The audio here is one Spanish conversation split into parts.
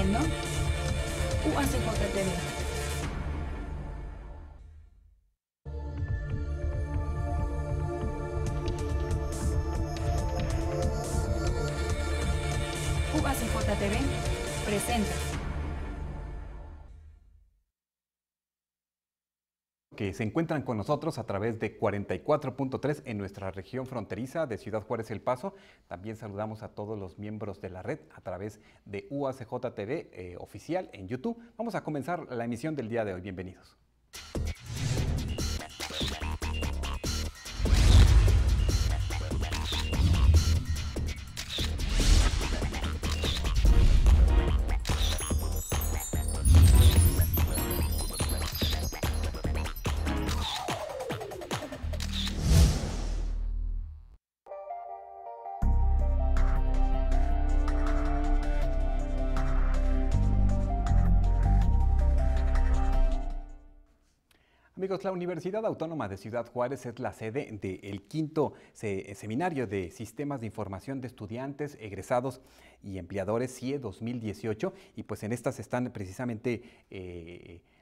escuchando UACJ TV. UACJ TV presenta. Que se encuentran con nosotros a través de 44.3 en nuestra región fronteriza de Ciudad Juárez El Paso. También saludamos a todos los miembros de la red a través de UACJ TV oficial en YouTube. Vamos a comenzar la emisión del día de hoy. Bienvenidos. Amigos, la Universidad Autónoma de Ciudad Juárez es la sede del quinto Seminario de Sistemas de Información de Estudiantes, Egresados y Empleadores CIE 2018, y pues en estas están precisamente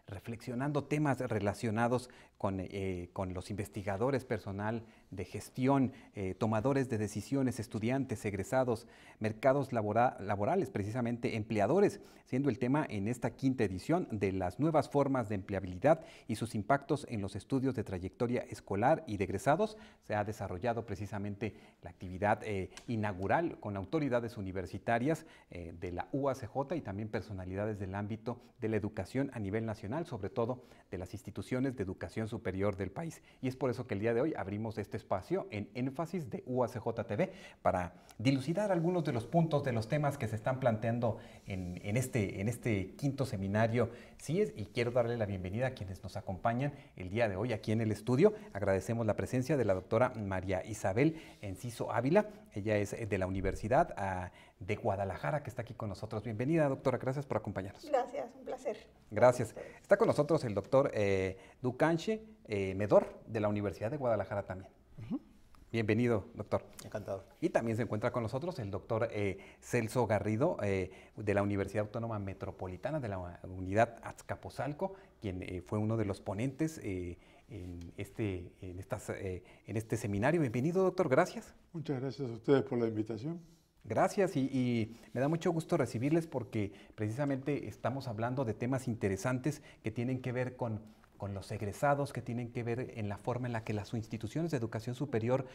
reflexionando temas relacionados con los investigadores, personal de gestión, tomadores de decisiones, estudiantes, egresados, mercados laborales, precisamente empleadores, siendo el tema en esta quinta edición de las nuevas formas de empleabilidad y sus impactos en los estudios de trayectoria escolar y de egresados. Se ha desarrollado precisamente la actividad inaugural con autoridades universitarias de la UACJ y también personalidades del ámbito de la educación a nivel nacional, sobre todo de las instituciones de educación superior del país. Y es por eso que el día de hoy abrimos este espacio en énfasis de UACJ TV para dilucidar algunos de los puntos, de los temas que se están planteando en este quinto seminario CIES, y quiero darle la bienvenida a quienes nos acompañan el día de hoy aquí en el estudio. Agradecemos la presencia de la doctora María Isabel Enciso Ávila. Ella es de la Universidad de Guadalajara, que está aquí con nosotros. Bienvenida, doctora, gracias por acompañarnos. Gracias, un placer. Gracias. Está con nosotros el doctor Ducanche Medor, de la Universidad de Guadalajara también. Bienvenido, doctor. Encantado. Y también se encuentra con nosotros el doctor Celso Garrido, de la Universidad Autónoma Metropolitana, de la Unidad Azcapotzalco, quien fue uno de los ponentes en este seminario. Bienvenido, doctor, gracias. Muchas gracias a ustedes por la invitación. Gracias, y me da mucho gusto recibirles porque precisamente estamos hablando de temas interesantes que tienen que ver con los egresados, que tienen que ver en la forma en la que las instituciones de educación superior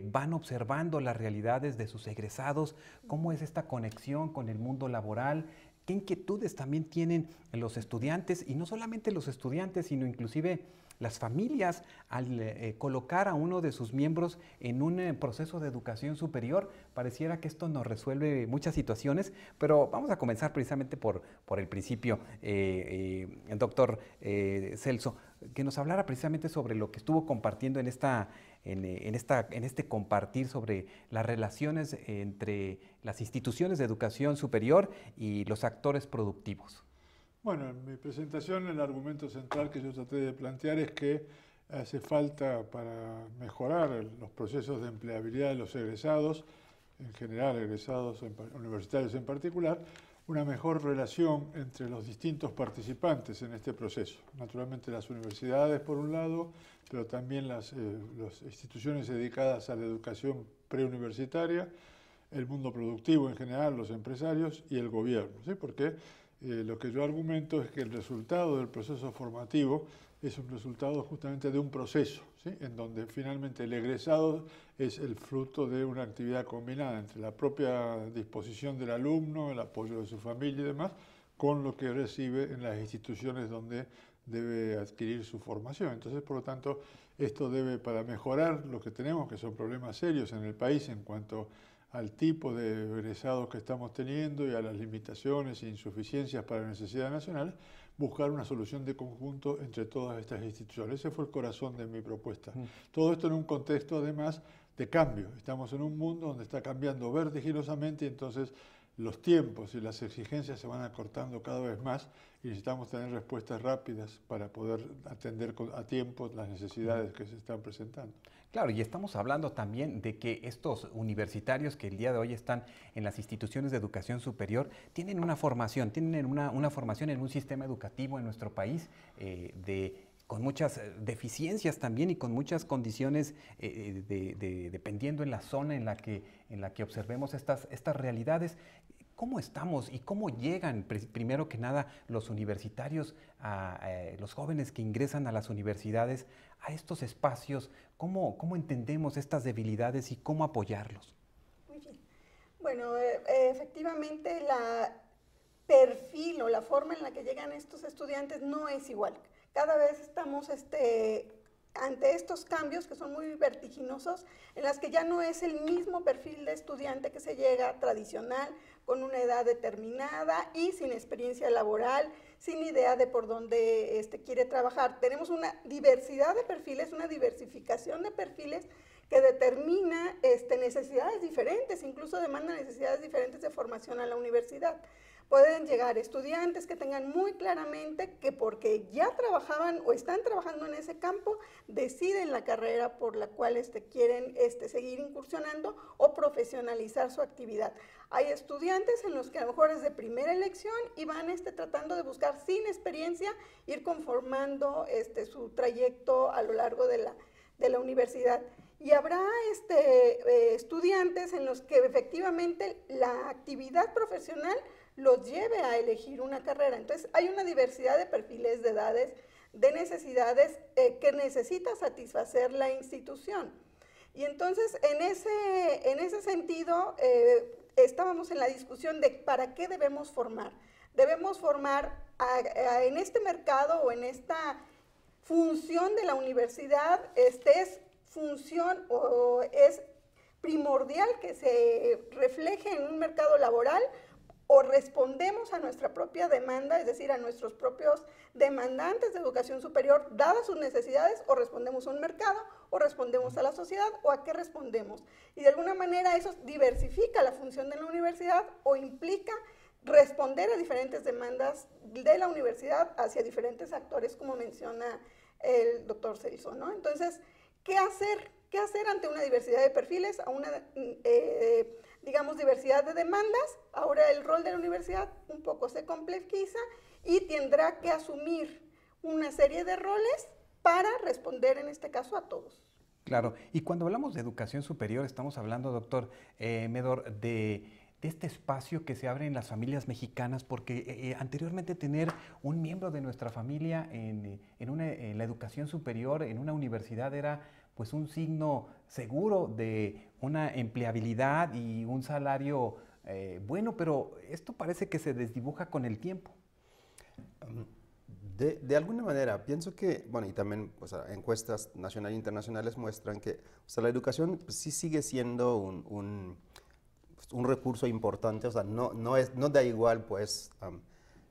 van observando las realidades de sus egresados, cómo es esta conexión con el mundo laboral, qué inquietudes también tienen los estudiantes, y no solamente los estudiantes, sino inclusive las familias al colocar a uno de sus miembros en un proceso de educación superior. Pareciera que esto nos resuelve muchas situaciones, pero vamos a comenzar precisamente por el principio. El doctor Celso, que nos hablara precisamente sobre lo que estuvo compartiendo en este compartir sobre las relaciones entre las instituciones de educación superior y los actores productivos. Bueno, en mi presentación el argumento central que yo traté de plantear es que hace falta, para mejorar los procesos de empleabilidad de los egresados, en general egresados universitarios en particular, una mejor relación entre los distintos participantes en este proceso. Naturalmente las universidades por un lado, pero también las instituciones dedicadas a la educación preuniversitaria, el mundo productivo en general, los empresarios y el gobierno, ¿sí? Porque lo que yo argumento es que el resultado del proceso formativo es un resultado justamente de un proceso, ¿sí? En donde finalmente el egresado es el fruto de una actividad combinada entre la propia disposición del alumno, el apoyo de su familia y demás, con lo que recibe en las instituciones donde debe adquirir su formación. Entonces, por lo tanto, esto debe, para mejorar lo que tenemos, que son problemas serios en el país en cuanto al tipo de egresados que estamos teniendo y a las limitaciones e insuficiencias para la necesidad nacional, buscar una solución de conjunto entre todas estas instituciones. Ese fue el corazón de mi propuesta. Todo esto en un contexto, además, de cambio. Estamos en un mundo donde está cambiando vertiginosamente, y entonces los tiempos y las exigencias se van acortando cada vez más y necesitamos tener respuestas rápidas para poder atender a tiempo las necesidades que se están presentando. Claro, y estamos hablando también de que estos universitarios que el día de hoy están en las instituciones de educación superior tienen una formación, formación en un sistema educativo en nuestro país con muchas deficiencias también y con muchas condiciones dependiendo en la zona en la que observemos estas realidades. ¿Cómo estamos y cómo llegan, primero que nada, los universitarios, los jóvenes que ingresan a las universidades, a estos espacios? ¿Cómo entendemos estas debilidades y cómo apoyarlos? Muy bien. Bueno, efectivamente la perfil o la forma en la que llegan estos estudiantes no es igual. Cada vez estamos ante estos cambios que son muy vertiginosos, en las que ya no es el mismo perfil de estudiante que se llega tradicional, con una edad determinada y sin experiencia laboral, sin idea de por dónde quiere trabajar. Tenemos una diversidad de perfiles, una diversificación de perfiles que determina necesidades diferentes, incluso demanda necesidades diferentes de formación a la universidad. Pueden llegar estudiantes que tengan muy claramente que porque ya trabajaban o están trabajando en ese campo, deciden la carrera por la cual quieren seguir incursionando o profesionalizar su actividad. Hay estudiantes en los que a lo mejor es de primera elección y van tratando de buscar sin experiencia, ir conformando su trayecto a lo largo de la universidad. Y habrá estudiantes en los que efectivamente la actividad profesional los lleve a elegir una carrera. Entonces hay una diversidad de perfiles, de edades, de necesidades que necesita satisfacer la institución. Y entonces en ese sentido estábamos en la discusión de para qué debemos formar. Debemos formar en este mercado o en esta función de la universidad, es función o es primordial que se refleje en un mercado laboral, o respondemos a nuestra propia demanda, es decir, a nuestros propios demandantes de educación superior, dadas sus necesidades, o respondemos a un mercado, o respondemos a la sociedad, o a qué respondemos. Y de alguna manera eso diversifica la función de la universidad o implica responder a diferentes demandas de la universidad hacia diferentes actores, como menciona el doctor Celso, ¿no? Entonces, ¿qué hacer? ¿Qué hacer ante una diversidad de perfiles, a una, digamos, diversidad de demandas? Ahora el rol de la universidad un poco se complejiza y tendrá que asumir una serie de roles para responder, en este caso, a todos. Claro, y cuando hablamos de educación superior, estamos hablando, doctor Médor, de este espacio que se abre en las familias mexicanas, porque anteriormente tener un miembro de nuestra familia en la educación superior, en una universidad, era pues un signo seguro de una empleabilidad y un salario bueno, pero esto parece que se desdibuja con el tiempo. De alguna manera, pienso que, bueno, y también pues, encuestas nacionales e internacionales muestran que la educación pues, sí sigue siendo un recurso importante, o sea, no da igual, pues,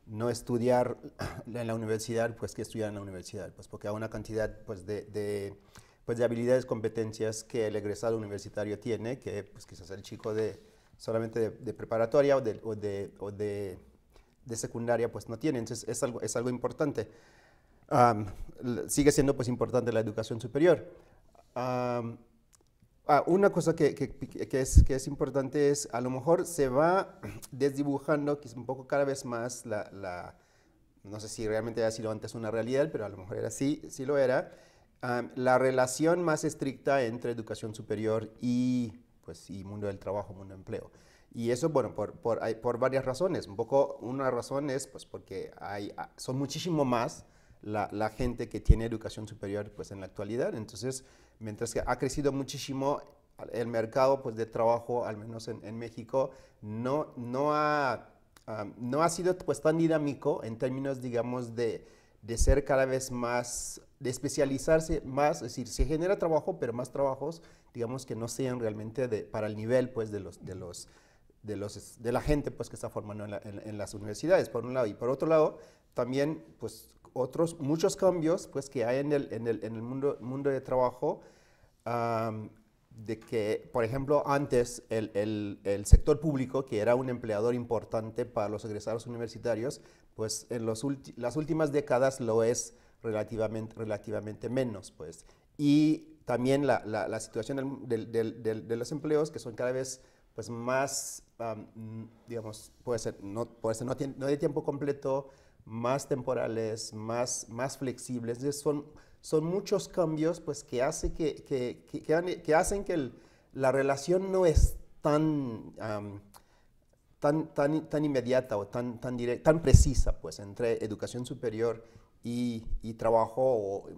no estudiar en la universidad, pues, que estudiar en la universidad, pues, porque hay una cantidad, pues, de habilidades, competencias que el egresado universitario tiene, que, pues, quizás el chico solamente de preparatoria o de secundaria, pues, no tiene. Entonces, es algo importante. Sigue siendo, pues, importante la educación superior. Una cosa que es importante es, a lo mejor se va desdibujando un poco cada vez más no sé si realmente ha sido antes una realidad, pero a lo mejor era así, sí lo era, la relación más estricta entre educación superior y mundo del trabajo, mundo del empleo. Y eso, bueno, por varias razones. Una razón es pues porque son muchísimo más la gente que tiene educación superior pues en la actualidad. Entonces, mientras que ha crecido muchísimo el mercado pues de trabajo, al menos en México, no ha sido pues tan dinámico en términos, digamos, de ser cada vez más, de especializarse más, es decir, se genera trabajo, pero más trabajos, digamos, que no sean realmente para el nivel pues de la gente pues que está formando en las universidades, por un lado. Y por otro lado, también pues muchos cambios pues que hay en el mundo de trabajo que, por ejemplo, antes el sector público, que era un empleador importante para los egresados universitarios, pues en las últimas décadas lo es relativamente menos, pues. Y también la situación de los empleos, que son cada vez pues, más, digamos, puede ser no de tiempo completo, más temporales, más flexibles. Entonces son muchos cambios pues, que hacen que la relación no es tan inmediata o tan directa, tan precisa pues, entre educación superior y trabajo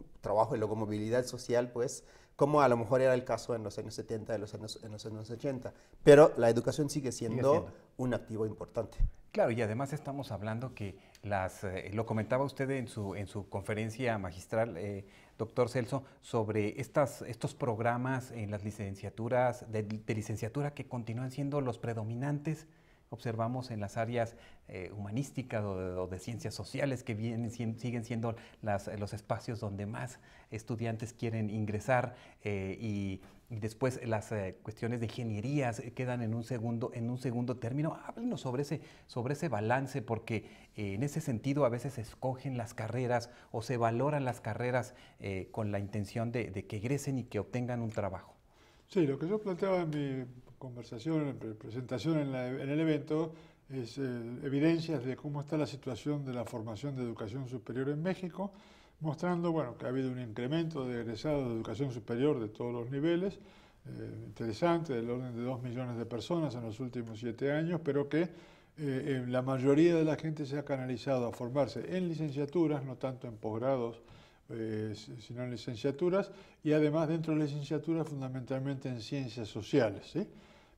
y luego movilidad social, pues, como a lo mejor era el caso en los años 70, en los años 80. Pero la educación sigue siendo un activo importante. Claro, y además estamos hablando que lo comentaba usted en su conferencia magistral, doctor Celso, sobre estos programas en las licenciaturas, de licenciatura que continúan siendo los predominantes. Observamos en las áreas humanísticas o de ciencias sociales que siguen siendo los espacios donde más estudiantes quieren ingresar y después las cuestiones de ingenierías quedan en un segundo término. Háblenos sobre ese balance, porque en ese sentido a veces se escogen las carreras o se valoran las carreras con la intención de que egresen y que obtengan un trabajo. Sí, lo que yo planteaba en mi conversación, en presentación en el evento, es evidencias de cómo está la situación de la formación de educación superior en México, mostrando bueno, que ha habido un incremento de egresados de educación superior de todos los niveles, interesante, del orden de 2 millones de personas en los últimos 7 años, pero que la mayoría de la gente se ha canalizado a formarse en licenciaturas, no tanto en posgrados, sino en licenciaturas, y además dentro de las licenciaturas fundamentalmente en ciencias sociales, ¿sí?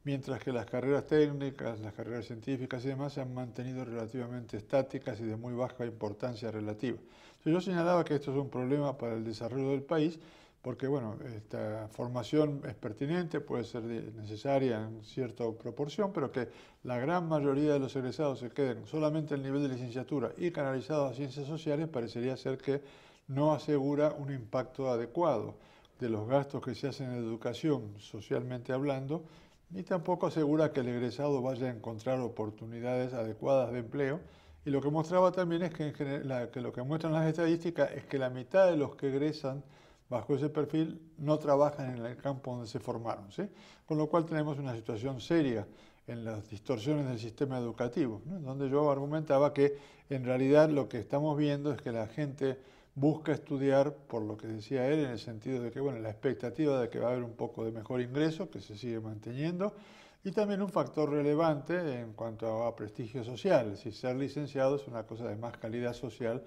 Mientras que las carreras técnicas, las carreras científicas y demás se han mantenido relativamente estáticas y de muy baja importancia relativa. Entonces yo señalaba que esto es un problema para el desarrollo del país, porque bueno, esta formación es pertinente, puede ser necesaria en cierta proporción, pero que la gran mayoría de los egresados se queden solamente en el nivel de licenciatura y canalizados a ciencias sociales, parecería ser que no asegura un impacto adecuado de los gastos que se hacen en educación, socialmente hablando, ni tampoco asegura que el egresado vaya a encontrar oportunidades adecuadas de empleo. Y lo que mostraba también es que, que lo que muestran las estadísticas es que la mitad de los que egresan bajo ese perfil no trabajan en el campo donde se formaron, ¿sí? Con lo cual tenemos una situación seria en las distorsiones del sistema educativo, ¿no? Donde yo argumentaba que en realidad lo que estamos viendo es que la gente busca estudiar, por lo que decía él, en el sentido de que, bueno, la expectativa de que va a haber un poco de mejor ingreso, que se sigue manteniendo, y también un factor relevante en cuanto a prestigio social, es decir, ser licenciado es una cosa de más calidad social,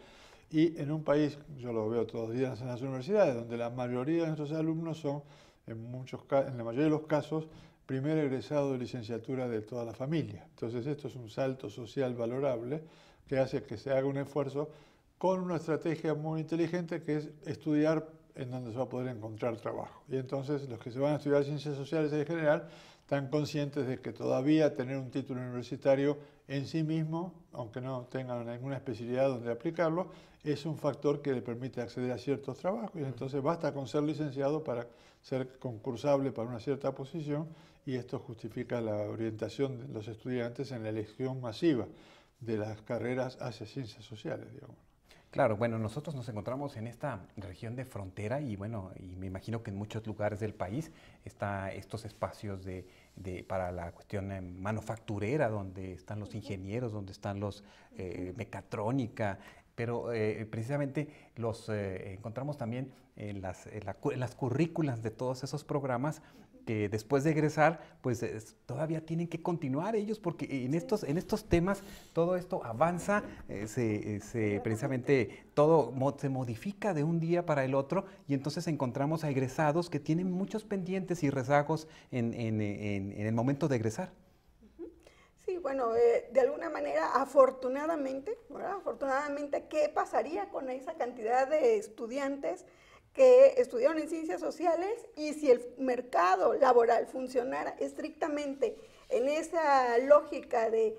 y en un país, yo lo veo todos los días en las universidades, donde la mayoría de nuestros alumnos son, en la mayoría de los casos, primer egresado de licenciatura de toda la familia. Entonces esto es un salto social valorable que hace que se haga un esfuerzo con una estrategia muy inteligente que es estudiar en donde se va a poder encontrar trabajo. Y entonces los que se van a estudiar ciencias sociales en general están conscientes de que todavía tener un título universitario en sí mismo, aunque no tengan ninguna especialidad donde aplicarlo, es un factor que le permite acceder a ciertos trabajos y entonces basta con ser licenciado para ser concursable para una cierta posición y esto justifica la orientación de los estudiantes en la elección masiva de las carreras hacia ciencias sociales, digamos. Claro, bueno, nosotros nos encontramos en esta región de frontera y bueno, y me imagino que en muchos lugares del país están estos espacios para la cuestión manufacturera, donde están los ingenieros, donde están los mecatrónica, pero precisamente los encontramos también en las currículas de todos esos programas que después de egresar, pues todavía tienen que continuar ellos, porque en estos temas todo esto avanza, precisamente todo se modifica de un día para el otro y entonces encontramos a egresados que tienen muchos pendientes y rezagos en el momento de egresar. Sí, bueno, de alguna manera, afortunadamente, ¿verdad? Afortunadamente, ¿qué pasaría con esa cantidad de estudiantes que estudiaron en ciencias sociales y si el mercado laboral funcionara estrictamente en esa lógica de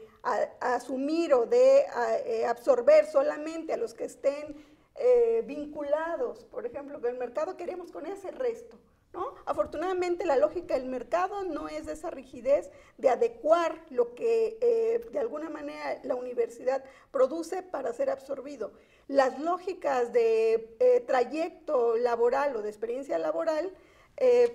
asumir o de absorber solamente a los que estén vinculados, por ejemplo, con el mercado, queremos con ese resto, ¿no? Afortunadamente la lógica del mercado no es de esa rigidez de adecuar lo que de alguna manera la universidad produce para ser absorbido. Las lógicas de trayecto laboral o de experiencia laboral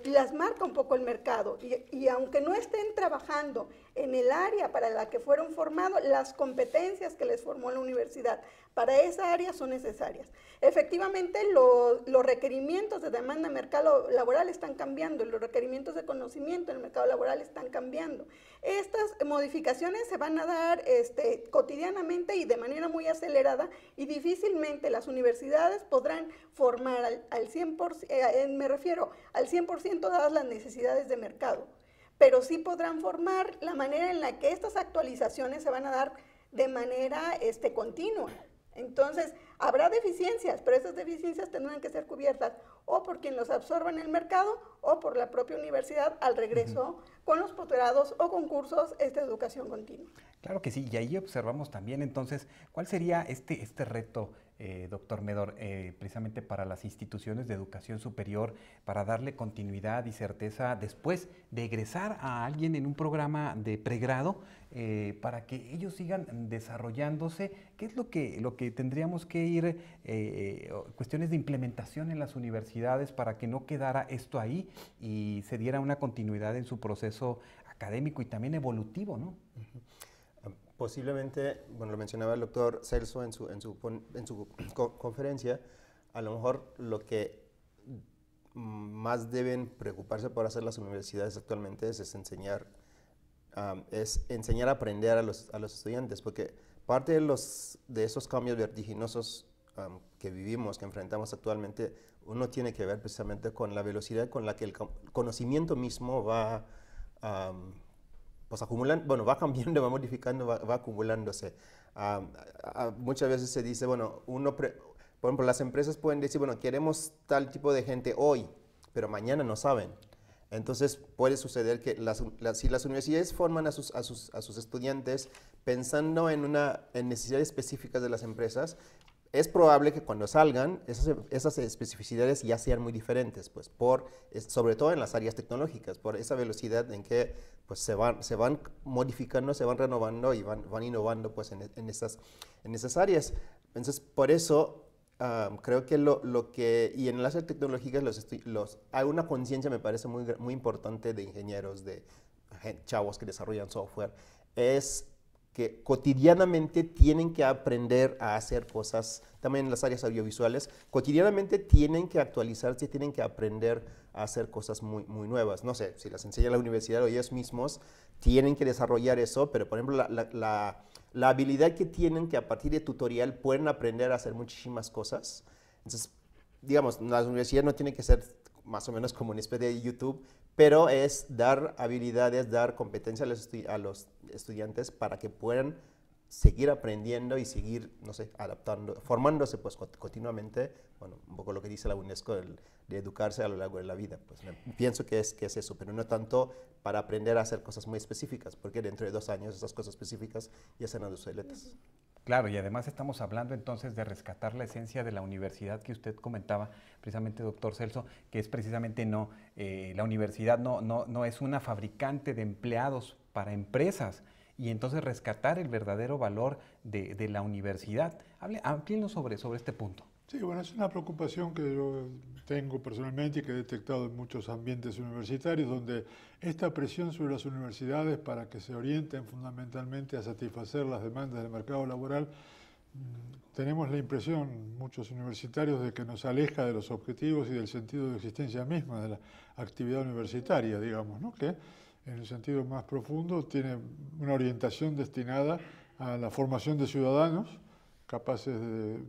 las marca un poco el mercado y aunque no estén trabajando en el área para la que fueron formados, las competencias que les formó la universidad para esa área son necesarias. Efectivamente, los requerimientos de demanda en el mercado laboral están cambiando, los requerimientos de conocimiento en el mercado laboral están cambiando. Estas modificaciones se van a dar cotidianamente y de manera muy acelerada y difícilmente las universidades podrán formar al 100%, me refiero al 100% dadas las necesidades de mercado, pero sí podrán formar la manera en la que estas actualizaciones se van a dar de manera continua. Entonces, habrá deficiencias, pero esas deficiencias tendrán que ser cubiertas o por quien los absorba en el mercado o por la propia universidad al regreso con los posgrados o concursos de educación continua. Claro que sí, y ahí observamos también entonces, ¿cuál sería este reto, doctor Medor, precisamente para las instituciones de educación superior, para darle continuidad y certeza después de egresar a alguien en un programa de pregrado, para que ellos sigan desarrollándose? ¿Qué es lo que tendríamos que ir, cuestiones de implementación en las universidades para que no quedara esto ahí y se diera una continuidad en su proceso académico y también evolutivo, ¿no? Posiblemente, bueno, lo mencionaba el doctor Celso en su conferencia, a lo mejor lo que más deben preocuparse por hacer las universidades actualmente es enseñar a aprender a los estudiantes, porque parte de esos cambios vertiginosos que vivimos, que enfrentamos actualmente, uno tiene que ver precisamente con la velocidad con la que el conocimiento mismo va pues acumulando, bueno, va cambiando, va modificando, va acumulándose. Muchas veces se dice, bueno, por ejemplo, las empresas pueden decir, bueno, queremos tal tipo de gente hoy, pero mañana no saben. Entonces puede suceder que si las universidades forman a sus estudiantes pensando en necesidades específicas de las empresas, es probable que cuando salgan esas especificidades ya sean muy diferentes, pues sobre todo en las áreas tecnológicas, por esa velocidad en que pues, se van modificando, se van renovando y van innovando pues, en esas áreas. Entonces, por eso creo que y en las áreas tecnológicas hay una conciencia, me parece muy, muy importante de ingenieros, de chavos que desarrollan software, es que cotidianamente tienen que aprender a hacer cosas, también en las áreas audiovisuales, cotidianamente tienen que actualizarse, tienen que aprender a hacer cosas muy, muy nuevas. No sé, si las enseña la universidad o ellos mismos, tienen que desarrollar eso, pero por ejemplo, la habilidad que tienen que a partir de tutorial pueden aprender a hacer muchísimas cosas. Entonces, digamos, la universidad no tiene que ser más o menos como una especie de YouTube, pero es dar habilidades, dar competencia a los estudiantes para que puedan seguir aprendiendo y seguir, no sé, adaptando, formándose pues continuamente, bueno, un poco lo que dice la UNESCO de educarse a lo largo de la vida, pues pienso que es eso, pero no tanto para aprender a hacer cosas muy específicas, porque dentro de 2 años esas cosas específicas ya serán obsoletas. Claro, y además estamos hablando entonces de rescatar la esencia de la universidad que usted comentaba, precisamente, doctor Celso, que es precisamente la universidad no es una fabricante de empleados para empresas, y entonces rescatar el verdadero valor de la universidad. Amplíenos sobre este punto. Sí, bueno, es una preocupación que yo tengo personalmente y que he detectado en muchos ambientes universitarios, donde esta presión sobre las universidades para que se orienten fundamentalmente a satisfacer las demandas del mercado laboral, tenemos la impresión, muchos universitarios, de que nos aleja de los objetivos y del sentido de existencia misma de la actividad universitaria, digamos, ¿no? Que en el sentido más profundo tiene una orientación destinada a la formación de ciudadanos capaces de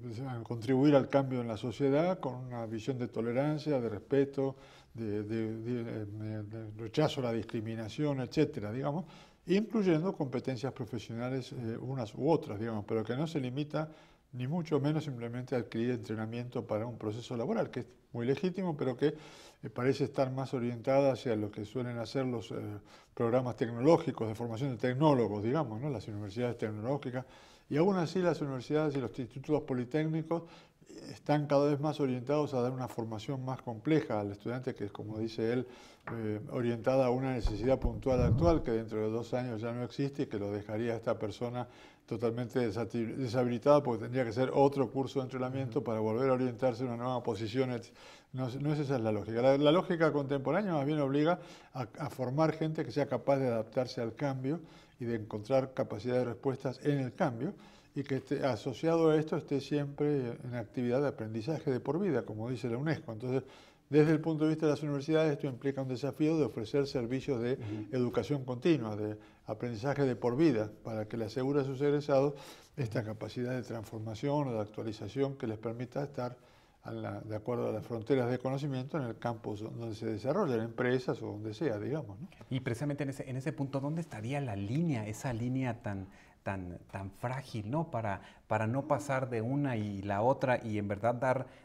contribuir al cambio en la sociedad con una visión de tolerancia, de respeto, de rechazo a la discriminación, etcétera, digamos, incluyendo competencias profesionales unas u otras, digamos, pero que no se limita ni mucho menos simplemente a adquirir entrenamiento para un proceso laboral, que es muy legítimo, pero que parece estar más orientada hacia lo que suelen hacer los programas tecnológicos de formación de tecnólogos, digamos, ¿no? Las universidades tecnológicas. Y aún así las universidades y los institutos politécnicos están cada vez más orientados a dar una formación más compleja al estudiante, que es, como dice él, orientada a una necesidad puntual actual que dentro de 2 años ya no existe y que lo dejaría a esta persona totalmente deshabilitada porque tendría que hacer otro curso de entrenamiento para volver a orientarse a una nueva posición. No es esa la lógica. La lógica contemporánea más bien obliga a formar gente que sea capaz de adaptarse al cambio y de encontrar capacidad de respuestas en el cambio, y que asociado a esto esté siempre en actividad de aprendizaje de por vida, como dice la UNESCO. Entonces, desde el punto de vista de las universidades, esto implica un desafío de ofrecer servicios de educación continua, de aprendizaje de por vida, para que le asegure a sus egresados esta capacidad de transformación o de actualización que les permita estar de acuerdo a las fronteras de conocimiento en el campo donde se desarrollan empresas o donde sea, digamos, ¿no? Y precisamente en ese punto, ¿dónde estaría la línea, esa línea tan frágil, ¿no? Para no pasar de una y la otra y en verdad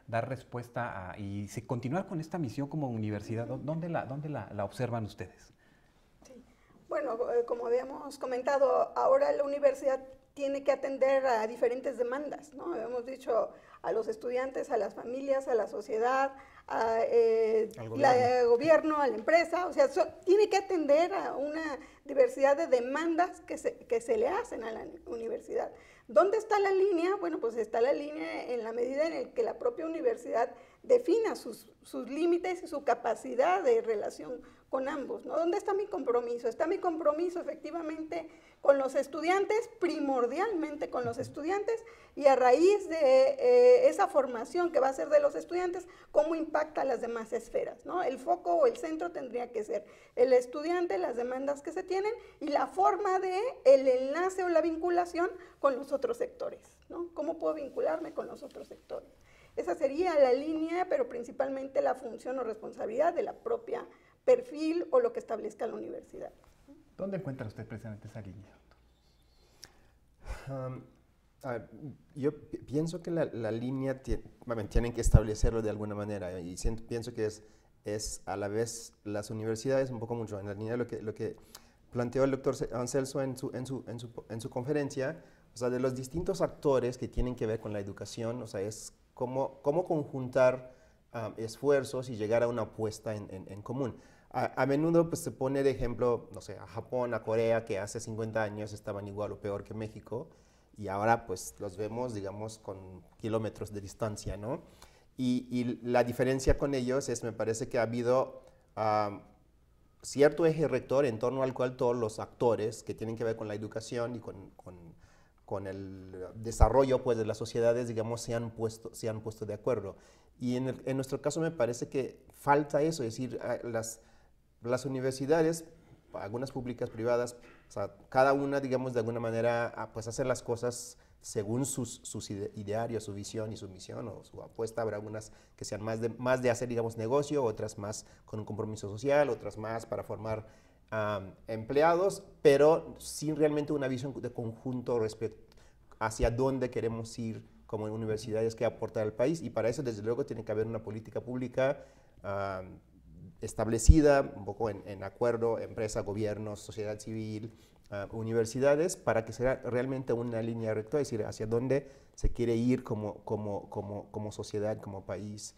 dar respuesta y continuar con esta misión como universidad? ¿Dónde la observan ustedes? Sí. Bueno, como habíamos comentado, ahora la universidad tiene que atender a diferentes demandas, ¿no? Hemos dicho a los estudiantes, a las familias, a la sociedad, al gobierno, a la empresa, o sea, tiene que atender a una diversidad de demandas que se le hacen a la universidad. ¿Dónde está la línea? Bueno, pues está la línea en la medida en la que la propia universidad defina sus límites y su capacidad de relación con ambos, ¿no? ¿Dónde está mi compromiso? Está mi compromiso efectivamente con los estudiantes, primordialmente con los estudiantes, y a raíz de esa formación que va a ser de los estudiantes, cómo impacta a las demás esferas, ¿no? El foco o el centro tendría que ser el estudiante, las demandas que se tienen y la forma de el enlace o la vinculación con los otros sectores, ¿no? ¿Cómo puedo vincularme con los otros sectores? Esa sería la línea, pero principalmente la función o responsabilidad de la propia perfil o lo que establezca la universidad. ¿Dónde encuentra usted precisamente esa línea, doctor? A ver, yo pienso que la línea tienen que establecerlo de alguna manera, y pienso que es a la vez las universidades un poco mucho en la línea de lo que planteó el doctor Celso en su conferencia, o sea, de los distintos actores que tienen que ver con la educación, o sea, es cómo conjuntar esfuerzos y llegar a una apuesta en común. A menudo pues, se pone de ejemplo, no sé, a Japón, a Corea, que hace 50 años estaban igual o peor que México, y ahora pues los vemos, digamos, con kilómetros de distancia, ¿no? Y la diferencia con ellos es, me parece que ha habido cierto eje rector en torno al cual todos los actores que tienen que ver con la educación y con el desarrollo pues, de las sociedades, digamos, se han puesto de acuerdo. Y en nuestro caso me parece que falta eso, es decir, las universidades, algunas públicas, privadas, o sea, cada una, digamos, de alguna manera, pues hacer las cosas según sus idearios, su visión y su misión o su apuesta. Habrá algunas que sean más de hacer, digamos, negocio, otras más con un compromiso social, otras más para formar empleados, pero sin realmente una visión de conjunto respecto hacia dónde queremos ir como universidades que aportar al país, y para eso desde luego tiene que haber una política pública establecida, un poco en acuerdo, empresa, gobierno, sociedad civil, universidades, para que sea realmente una línea recta, es decir, hacia dónde se quiere ir como sociedad, como país,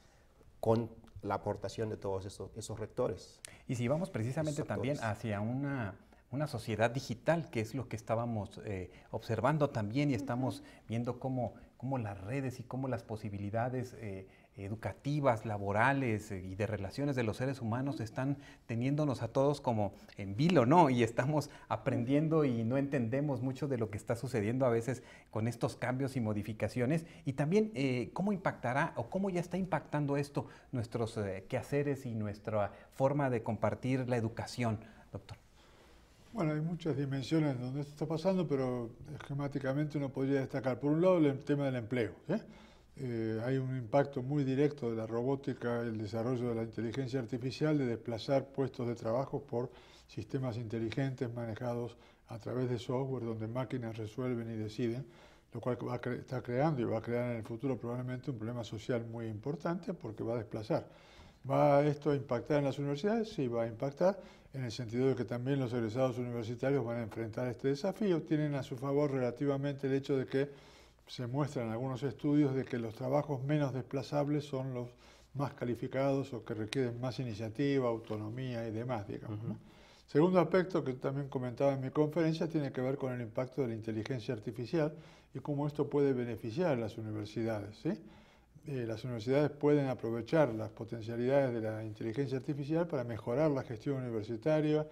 con la aportación de todos esos rectores. Y si vamos precisamente también hacia una sociedad digital, que es lo que estábamos observando también, y estamos viendo cómo las redes y cómo las posibilidades educativas, laborales y de relaciones de los seres humanos están teniéndonos a todos como en vilo, ¿no? Y estamos aprendiendo y no entendemos mucho de lo que está sucediendo a veces con estos cambios y modificaciones. Y también cómo impactará o cómo ya está impactando esto nuestros quehaceres y nuestra forma de compartir la educación, doctor. Bueno, hay muchas dimensiones donde esto está pasando, pero esquemáticamente uno podría destacar, por un lado, el tema del empleo, ¿sí? Hay un impacto muy directo de la robótica, el desarrollo de la inteligencia artificial, de desplazar puestos de trabajo por sistemas inteligentes manejados a través de software, donde máquinas resuelven y deciden, lo cual está creando y va a crear en el futuro probablemente un problema social muy importante, porque va a desplazar. ¿Va esto a impactar en las universidades? Sí, va a impactar, en el sentido de que también los egresados universitarios van a enfrentar este desafío. Tienen a su favor relativamente el hecho de que se muestra en algunos estudios de que los trabajos menos desplazables son los más calificados o que requieren más iniciativa, autonomía y demás, digamos, ¿no? Segundo aspecto que también comentaba en mi conferencia tiene que ver con el impacto de la inteligencia artificial y cómo esto puede beneficiar a las universidades, ¿sí? Las universidades pueden aprovechar las potencialidades de la inteligencia artificial para mejorar la gestión universitaria,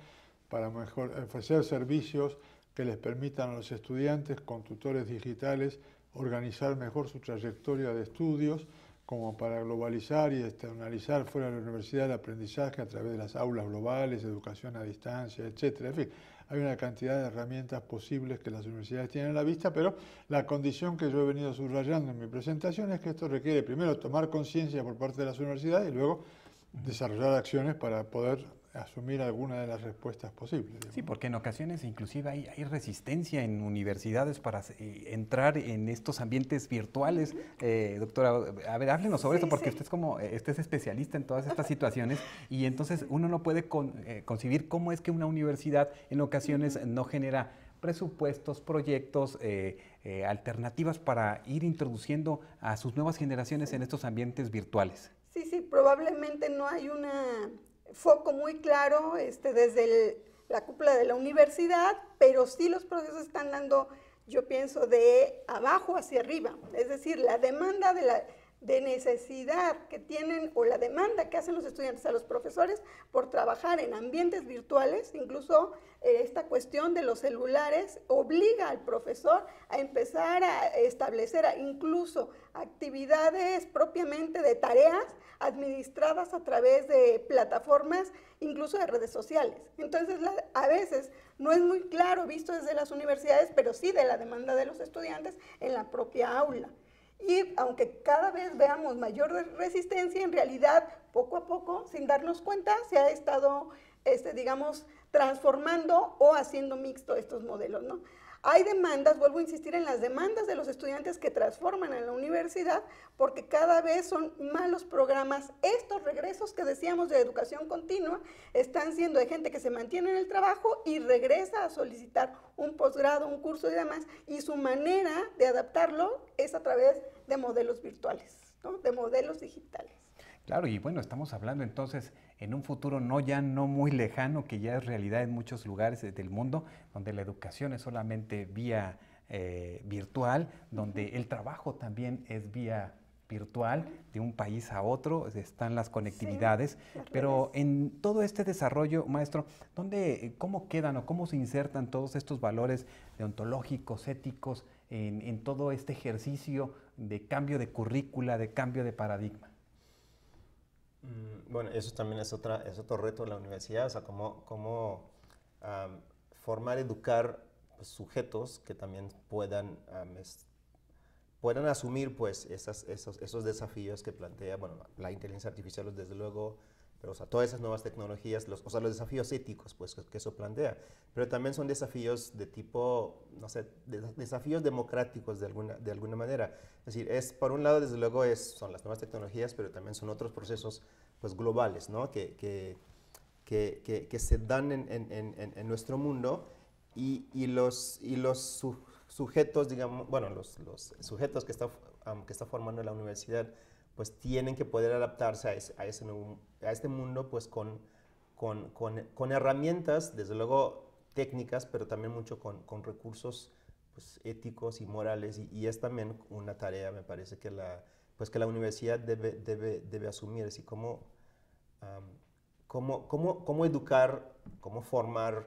para ofrecer servicios que les permitan a los estudiantes con tutores digitales organizar mejor su trayectoria de estudios, como para globalizar y externalizar fuera de la universidad el aprendizaje a través de las aulas globales, educación a distancia, etcétera. En fin, hay una cantidad de herramientas posibles que las universidades tienen a la vista, pero la condición que yo he venido subrayando en mi presentación es que esto requiere primero tomar conciencia por parte de las universidades y luego desarrollar acciones para poder asumir alguna de las respuestas posibles, digamos. Sí, porque en ocasiones inclusive hay resistencia en universidades para entrar en estos ambientes virtuales. Doctora, a ver, háblenos sobre esto, porque usted es especialista en todas estas situaciones y entonces uno no puede concebir cómo es que una universidad en ocasiones no genera presupuestos, proyectos, alternativas para ir introduciendo a sus nuevas generaciones en estos ambientes virtuales. Sí, probablemente no hay un foco muy claro desde la cúpula de la universidad, pero sí los procesos están dando, yo pienso, de abajo hacia arriba. Es decir, la demanda de necesidad que tienen o la demanda que hacen los estudiantes a los profesores por trabajar en ambientes virtuales, incluso esta cuestión de los celulares obliga al profesor a empezar a establecer incluso actividades propiamente de tareas administradas a través de plataformas, incluso de redes sociales. Entonces, a veces no es muy claro visto desde las universidades, pero sí de la demanda de los estudiantes en la propia aula. Y aunque cada vez veamos mayor resistencia, en realidad, poco a poco, sin darnos cuenta, se ha estado, digamos, transformando o haciendo mixto estos modelos, ¿no? Hay demandas, vuelvo a insistir en las demandas de los estudiantes que transforman en la universidad, porque cada vez son más los programas. Estos regresos que decíamos de educación continua están siendo de gente que se mantiene en el trabajo y regresa a solicitar un posgrado, un curso y demás, y su manera de adaptarlo es a través de modelos virtuales, ¿no? De modelos digitales. Claro, y bueno, estamos hablando entonces en un futuro no muy lejano, que ya es realidad en muchos lugares del mundo, donde la educación es solamente vía virtual, donde el trabajo también es vía virtual, de un país a otro, están las conectividades, sí, pero en todo este desarrollo, maestro, ¿cómo quedan o cómo se insertan todos estos valores deontológicos, éticos, en todo este ejercicio de cambio de currícula, de cambio de paradigma? Bueno, eso también es otro reto de la universidad, o sea, cómo formar, educar pues, sujetos que también puedan asumir pues, esos desafíos que plantea, bueno, la inteligencia artificial, desde luego, pero o sea, todas esas nuevas tecnologías, los desafíos éticos pues, que eso plantea, pero también son desafíos de tipo, no sé, desafíos democráticos de alguna manera. Es decir, por un lado, desde luego, son las nuevas tecnologías, pero también son otros procesos pues, globales, ¿no? que se dan en nuestro mundo y los sujetos, digamos, bueno, los sujetos que está formando la universidad, pues tienen que poder adaptarse a este mundo pues con herramientas, desde luego técnicas, pero también mucho con recursos pues, éticos y morales, y es también una tarea, me parece, que la universidad debe asumir, así como cómo educar, cómo formar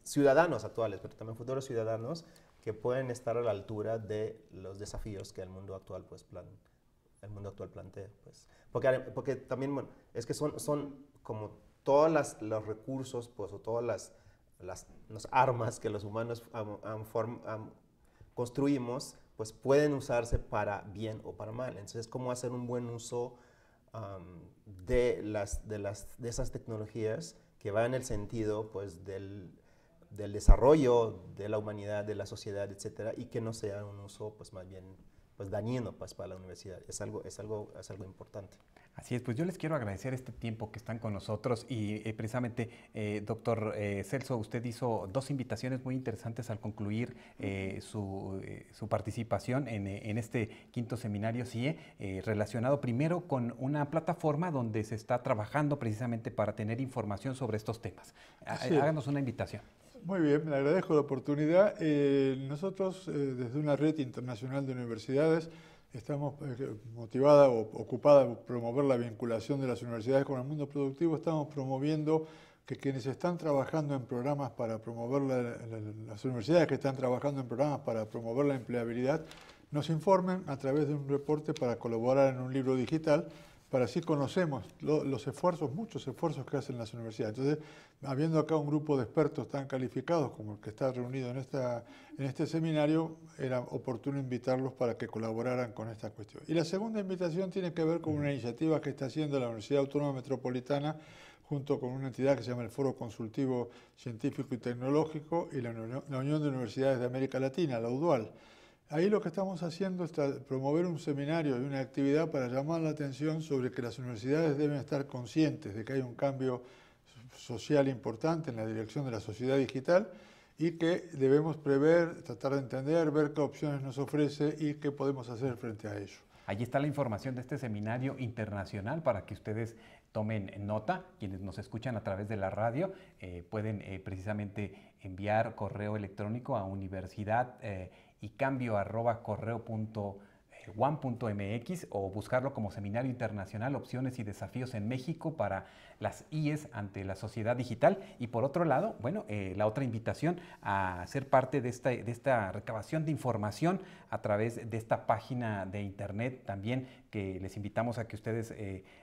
ciudadanos actuales, pero también futuros ciudadanos que pueden estar a la altura de los desafíos que el mundo actual plantea. Pues. Porque también, bueno, es que son como todos los recursos pues, o todas las armas que los humanos construimos, pues pueden usarse para bien o para mal. Entonces, ¿cómo hacer un buen uso de esas tecnologías que va en el sentido pues, del desarrollo de la humanidad, de la sociedad, etcétera, y que no sea un uso pues más bien pues dañino pues para la universidad? Es algo importante. Así es, pues yo les quiero agradecer este tiempo que están con nosotros y precisamente, doctor Celso, usted hizo dos invitaciones muy interesantes al concluir su participación en este quinto seminario CIE, relacionado primero con una plataforma donde se está trabajando precisamente para tener información sobre estos temas. Háganos una invitación. Muy bien, le agradezco la oportunidad. Nosotros, desde una red internacional de universidades, estamos motivada o ocupada por promover la vinculación de las universidades con el mundo productivo. Estamos promoviendo que quienes están trabajando en programas para promover las universidades que están trabajando en programas para promover la empleabilidad, nos informen a través de un reporte para colaborar en un libro digital, para así conocemos los esfuerzos, muchos esfuerzos que hacen las universidades. Entonces, habiendo acá un grupo de expertos tan calificados como el que está reunido en este seminario, era oportuno invitarlos para que colaboraran con esta cuestión. Y la segunda invitación tiene que ver con una iniciativa que está haciendo la Universidad Autónoma Metropolitana junto con una entidad que se llama el Foro Consultivo Científico y Tecnológico y la Unión de Universidades de América Latina, la UDUAL. Ahí lo que estamos haciendo es promover un seminario y una actividad para llamar la atención sobre que las universidades deben estar conscientes de que hay un cambio social importante en la dirección de la sociedad digital y que debemos prever, tratar de entender, ver qué opciones nos ofrece y qué podemos hacer frente a ello. Allí está la información de este seminario internacional para que ustedes tomen nota. Quienes nos escuchan a través de la radio pueden precisamente enviar correo electrónico a universidad.icambio@correo.one.mx o buscarlo como Seminario Internacional Opciones y Desafíos en México para las IES ante la sociedad digital. Y por otro lado, bueno, la otra invitación a ser parte de esta recabación de información a través de esta página de internet también, que les invitamos a que ustedes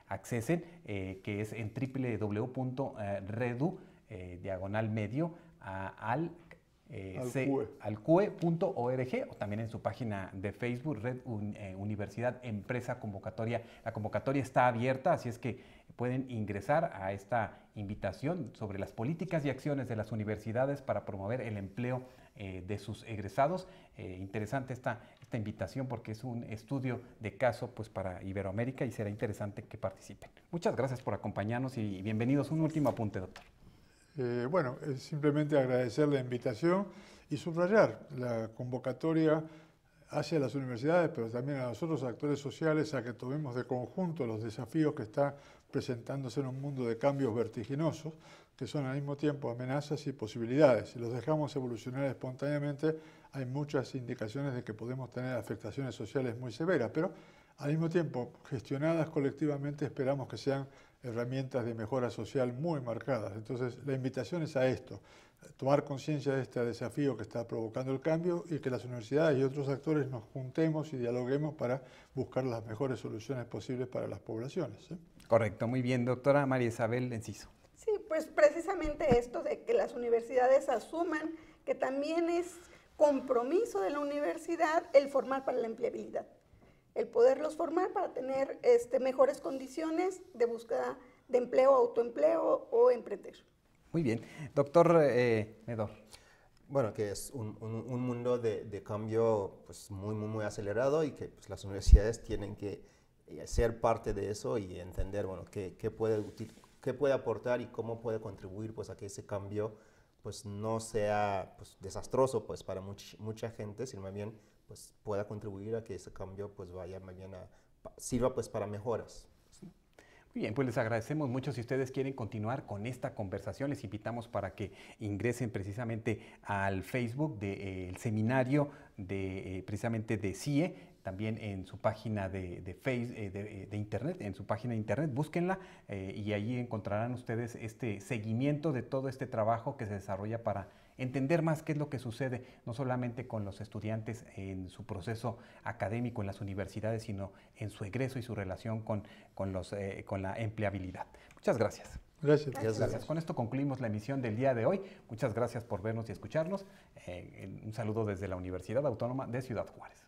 accesen, que es en www.redu/medio alcue.org o también en su página de Facebook, Red Universidad Empresa Convocatoria. La convocatoria está abierta, así es que pueden ingresar a esta invitación sobre las políticas y acciones de las universidades para promover el empleo de sus egresados. Interesante esta invitación porque es un estudio de caso pues, para Iberoamérica y será interesante que participen. Muchas gracias por acompañarnos y bienvenidos. Un último apunte, doctor. Bueno, es simplemente agradecer la invitación y subrayar la convocatoria hacia las universidades, pero también a los otros actores sociales, a que tomemos de conjunto los desafíos que están presentándose en un mundo de cambios vertiginosos, que son al mismo tiempo amenazas y posibilidades. Si los dejamos evolucionar espontáneamente, hay muchas indicaciones de que podemos tener afectaciones sociales muy severas, pero al mismo tiempo, gestionadas colectivamente, esperamos que sean herramientas de mejora social muy marcadas. Entonces, la invitación es a esto, tomar conciencia de este desafío que está provocando el cambio y que las universidades y otros actores nos juntemos y dialoguemos para buscar las mejores soluciones posibles para las poblaciones. Correcto, muy bien, doctora María Isabel Enciso. Sí, pues precisamente esto de que las universidades asuman que también es compromiso de la universidad el formar para la empleabilidad. El poderlos formar para tener mejores condiciones de búsqueda de empleo, autoempleo o emprender. Muy bien. Doctor Medor. Bueno, que es un mundo de cambio pues, muy acelerado y que pues, las universidades tienen que ser parte de eso y entender bueno, qué puede aportar y cómo puede contribuir pues, a que ese cambio pues, no sea pues, desastroso pues, para mucha gente, sino más bien pues pueda contribuir a que ese cambio pues vaya más bien sirva pues para mejoras. Muy bien, pues les agradecemos mucho. Si ustedes quieren continuar con esta conversación, les invitamos para que ingresen precisamente al Facebook del seminario precisamente de CIE, también en su página de internet, en su página de internet, búsquenla y allí encontrarán ustedes este seguimiento de todo este trabajo que se desarrolla para entender más qué es lo que sucede, no solamente con los estudiantes en su proceso académico en las universidades, sino en su egreso y su relación con la empleabilidad. Muchas gracias. Gracias. Con esto concluimos la emisión del día de hoy. Muchas gracias por vernos y escucharnos. Un saludo desde la Universidad Autónoma de Ciudad Juárez.